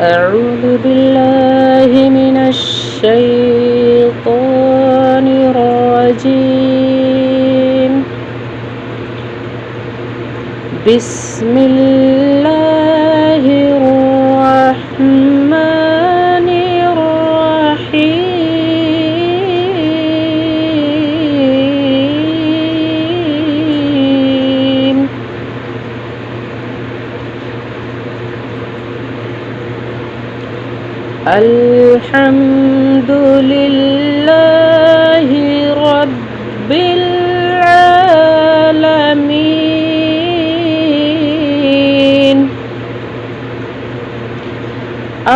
أعوذ بالله من الشيطان الرجيم. بسم الله الرحمن الرحيم. الحمد لله رب العالمين.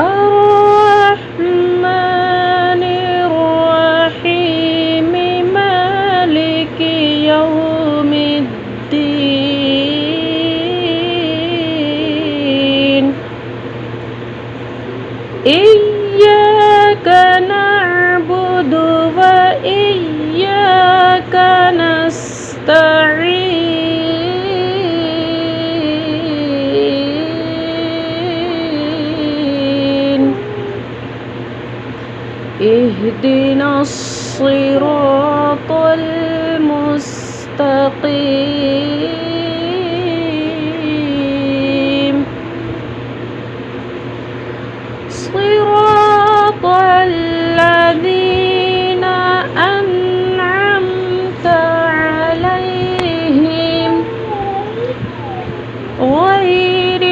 الرحمن الرحيم مالك يوم الدين. إياك نعبد وإياك نستعين. اهدنا الصراط المستقيم. صراط الذين أنعمت عليهم غير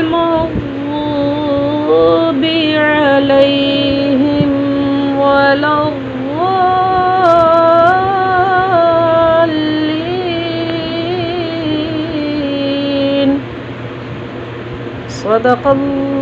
المغضوب عليهم ولا الضالين. صدق الله